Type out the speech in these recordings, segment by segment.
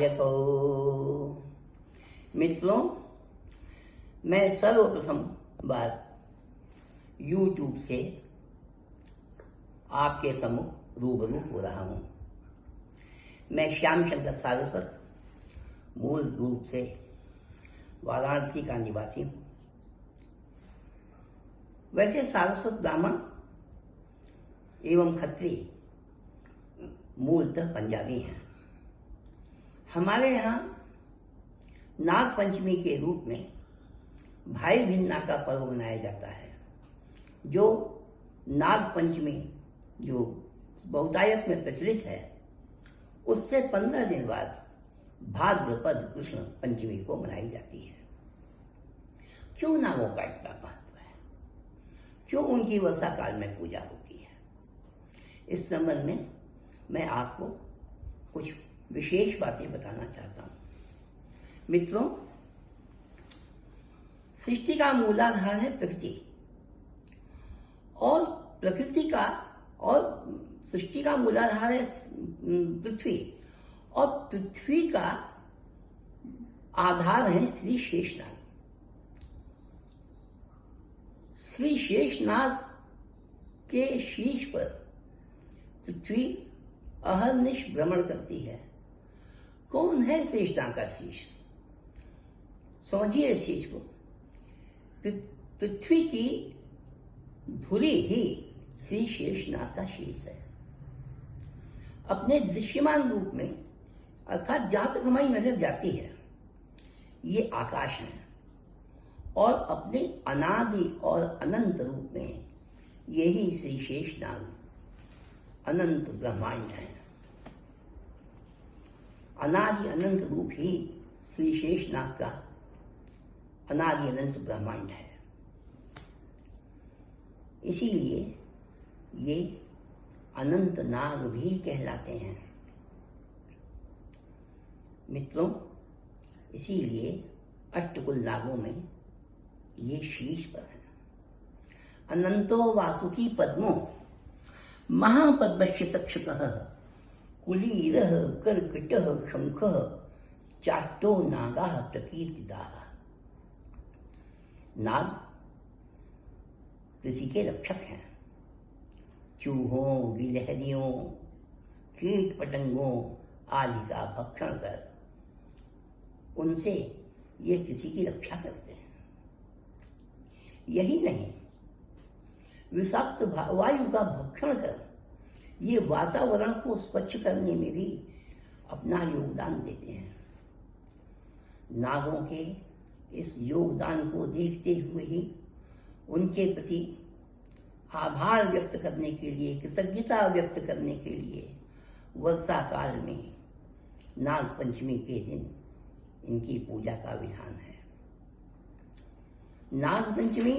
स्वागत हो। मित्रों, मैं सर्वप्रथम बार YouTube से आपके सम्मुख रूबरू हो रहा हूँ। मैं श्याम शंकर सारस्वत मूल रूप से वाराणसी का निवासी हूँ। वैसे सारस्वत ब्राह्मण एवं खत्री मूलतः पंजाबी हैं। हमारे यहाँ नाग पंचमी के रूप में भाई भिन्ना का पर्व मनाया जाता है, जो नाग पंचमी जो बहुतायत में प्रचलित है, उससे 15 दिन बाद भाद्रपद कृष्ण पंचमी को मनाई जाती है। क्यों नागों का इतना महत्व है, क्यों उनकी वर्षा काल में पूजा होती है, इस संबंध में मैं आपको कुछ विशेष बातें बताना चाहता हूं। मित्रों, सृष्टि का मूलाधार है प्रकृति, और सृष्टि का मूलाधार है पृथ्वी, और पृथ्वी का आधार है श्री शेषनाग। श्री शेषनाग के शीर्ष पर पृथ्वी अहर्निश भ्रमण करती है। कौन है शेषनाग का शीश? समझिए इस चीज को। पृथ्वी की धुरी ही श्री शेषनाग का शीश है। अपने दृश्यमान रूप में, अर्थात जहां तक हमारी नजर जाती है, ये आकाश है, और अपने अनादि और अनंत रूप में यही श्री शेषनाग अनंत ब्रह्मांड है। अनादि अनंत रूप ही श्री शेषनाग का अनादि अनंत ब्रह्मांड है। इसीलिए ये अनंत नाग भी कहलाते हैं। मित्रों, इसीलिए अष्टकुल नागों में ये शीर्ष पर है। अनंतो वासुकी पद्मो महापद्मस्य तक्षकः कुलीरः कर्कटः शंखः चाष्टो नागाः प्रकीर्तिताः। नाग कृषि के रक्षक हैं। चूहों, गिलहरियों, कीट पतंगों आदि का भक्षण कर उनसे ये कृषि की रक्षा करते हैं। यही नहीं, विषाक्त वायु का भक्षण कर ये वातावरण को स्वच्छ करने में भी अपना योगदान देते हैं। नागों के इस योगदान को देखते हुए ही उनके प्रति आभार व्यक्त करने के लिए, कृतज्ञता व्यक्त करने के लिए वर्षा काल में नाग पंचमी के दिन इनकी पूजा का विधान है। नाग पंचमी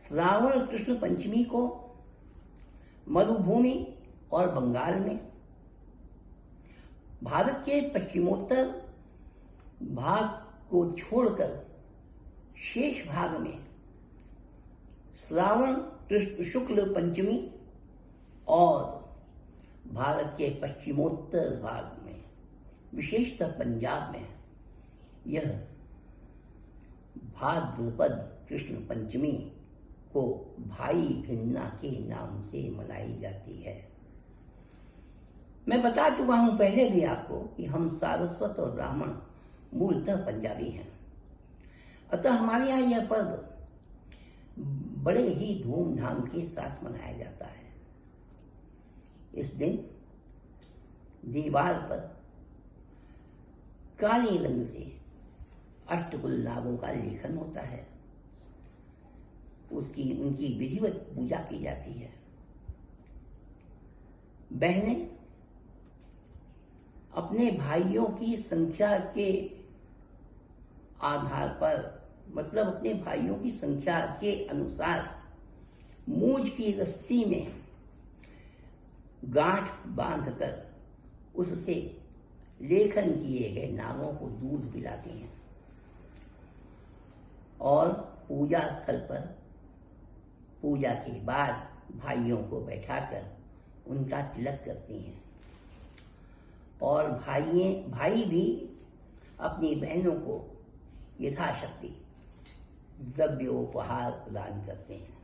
श्रावण कृष्ण पंचमी को मरुभूमि और बंगाल में, भारत के पश्चिमोत्तर भाग को छोड़कर शेष भाग में श्रावण कृष्ण शुक्ल पंचमी, और भारत के पश्चिमोत्तर भाग में विशेषतः पंजाब में यह भाद्रपद कृष्ण पंचमी को भाई भिन्ना के नाम से मनाई जाती है। मैं बता चुका हूं पहले भी आपको कि हम सारस्वत और ब्राह्मण मूलतः पंजाबी हैं। अतः हमारे यहाँ यह पर्व बड़े ही धूमधाम के साथ मनाया जाता है। इस दिन दीवार पर काले रंग से अष्टकुल नागों का लेखन होता है। उनकी विधिवत पूजा की जाती है। बहनें अपने भाइयों की संख्या के आधार पर, मतलब अपने भाइयों की संख्या के अनुसार, मूंज की रस्सी में गांठ बांधकर उससे लेखन किए गए नागों को दूध पिलाती हैं, और पूजा स्थल पर पूजा के बाद भाइयों को बैठाकर उनका तिलक करती हैं। और भाई भी अपनी बहनों को यथाशक्ति द्रव्योपहार प्रदान करते हैं।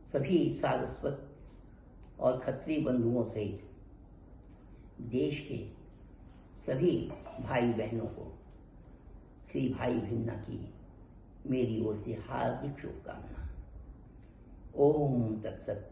सभी सारस्वत और खत्री बंधुओं सहित देश के सभी भाई बहनों को श्री भाई भिन्ना की मेरी ओर से हार्दिक शुभकामना। ओम तत्सत।